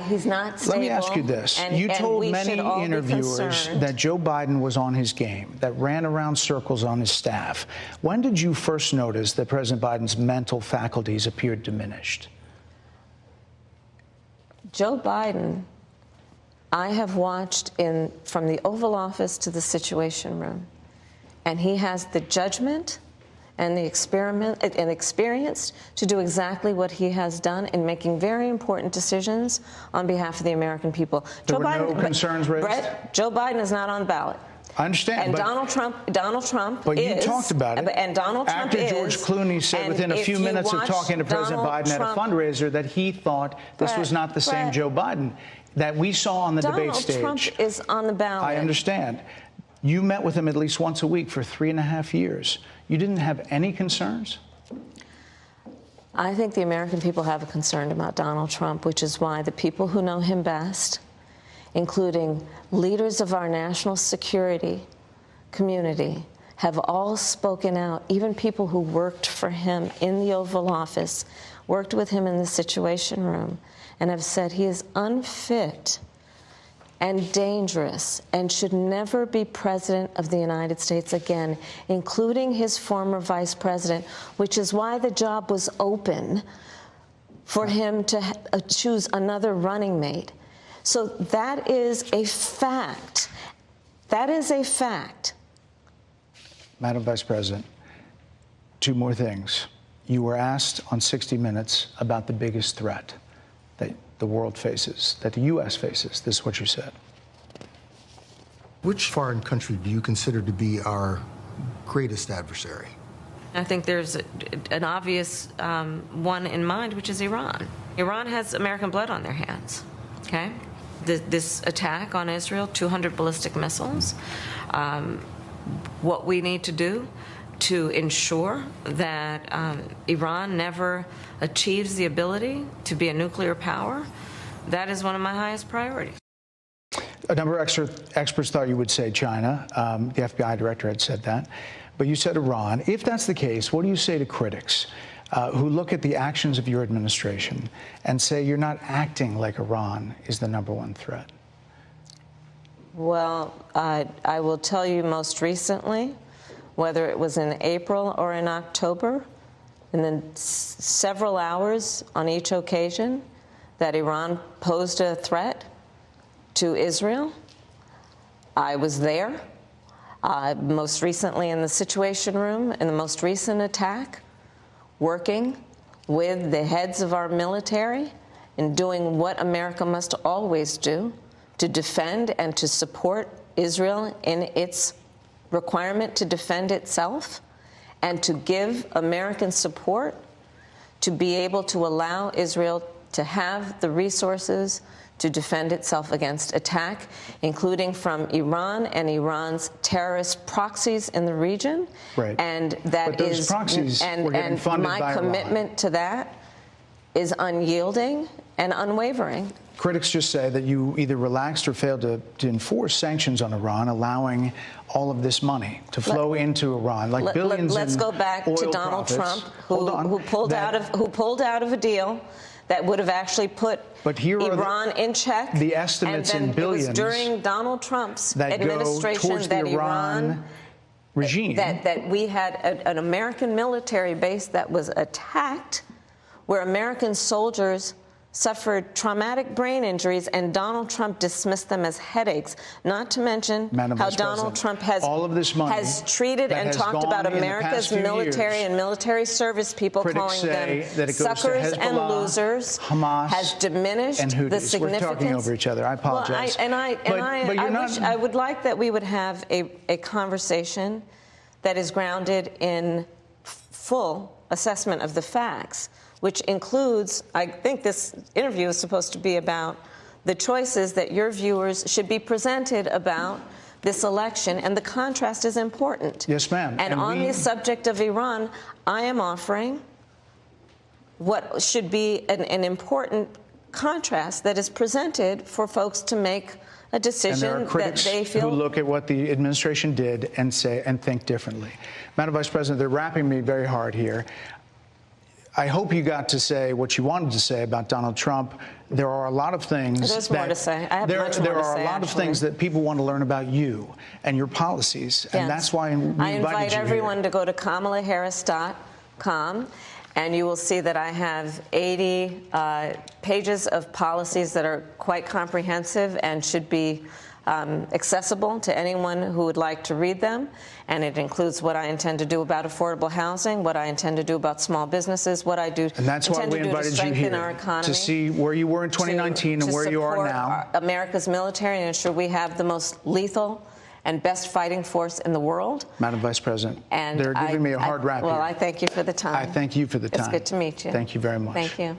He's not stable. Let me ask you this. You told many interviewers that Joe Biden was on his game, that ran around circles on his staff. When did you first notice that President Biden's mental faculties appeared diminished? Joe Biden, I have watched from the Oval Office to the Situation Room, and he has the judgment and the experience to do exactly what he has done in making very important decisions on behalf of the American people. There were no concerns raised? Brett, Joe Biden is not on the ballot. I understand. And Donald Trump but is. You talked about it. And Donald Trump After George Clooney said within a few minutes of talking to President Biden at a fundraiser that he thought this was not the same Joe Biden that we saw on the debate stage. Donald Trump is on the ballot. I understand. You met with him at least once a week for 3.5 years. You didn't have any concerns? I think the American people have a concern about Donald Trump, which is why the people who know him best, including leaders of our national security community, have all spoken out. Even people who worked for him in the Oval Office, worked with him in the Situation Room, and have said he is unfit and dangerous and should never be president of the United States again, including his former vice president, which is why the job was open for him to choose another running mate. So that is a fact. That is a fact. Madam Vice President, two more things. You were asked on 60 Minutes about the biggest threat that the world faces, that the U.S. faces. This is what you said. Which foreign country do you consider to be our greatest adversary? I think there's an obvious one in mind, which is Iran. Iran has American blood on their hands, okay? This attack on Israel, 200 ballistic missiles. What we need to do to ensure that Iran never achieves the ability to be a nuclear power, that is one of my highest priorities. A number of experts thought you would say China. The FBI director had said that. But you said Iran. If that's the case, what do you say to critics who look at the actions of your administration and say you're not acting like Iran is the #1 threat? Well, I will tell you most recently, whether it was in April or in October, and then several hours on each occasion that Iran posed a threat to Israel. I was there, most recently in the Situation Room, in the most recent attack, working with the heads of our military and doing what America must always do to defend and to support Israel in its requirement to defend itself, and to give American support to be able to allow Israel to have the resources to defend itself against attack, including from Iran and Iran's terrorist proxies in the region. Right. And that but those proxies were getting funded by my commitment to that is unyielding and unwavering. Critics just say that you either relaxed or failed to enforce sanctions on Iran, allowing all of this money to flow into Iran, like billions. Let's go back to Donald Trump, who pulled out of a deal that would have actually put Iran in check. The estimates in billions. It was during Donald Trump's administration that Iran regime that we had an American military base that was attacked, where American soldiers suffered traumatic brain injuries, and Donald Trump dismissed them as headaches, not to mention how Donald Trump has treated and talked about America's military and military service people, calling them suckers and losers, Hamas, has diminished the significance. We're talking over each other. I apologize. I would like that we would have a conversation that is grounded in full assessment of the facts, which includes, I think this interview is supposed to be about the choices that your viewers should be presented about this election, and the contrast is important. Yes, ma'am. And on the subject of Iran, I am offering what should be an important contrast that is presented for folks to make a decision that they feel. Who look at what the administration did and say and think differently. Madam Vice President, they're wrapping me very hard here. I hope you got to say what you wanted to say about Donald Trump. There are a lot of things. There's more to say. I have much more to say, There are a lot of actually. things that people want to learn about you and your policies, and that's why we invited you I invite everyone here. to go to kamalaharris.com, and you will see that I have 80 pages of policies that are quite comprehensive and should be accessible to anyone who would like to read them. And it includes what I intend to do about affordable housing, what I intend to do about small businesses, what I do And that's why intend we to do to invited you strengthen here, our economy, to see where you were in 2019 and where you are now. America's military and ensure we have the most lethal and best fighting force in the world. Madam Vice President, And they're giving me a hard rap Well, here. I thank you for the time. I thank you for the time. It's good to meet you. Thank you very much. Thank you.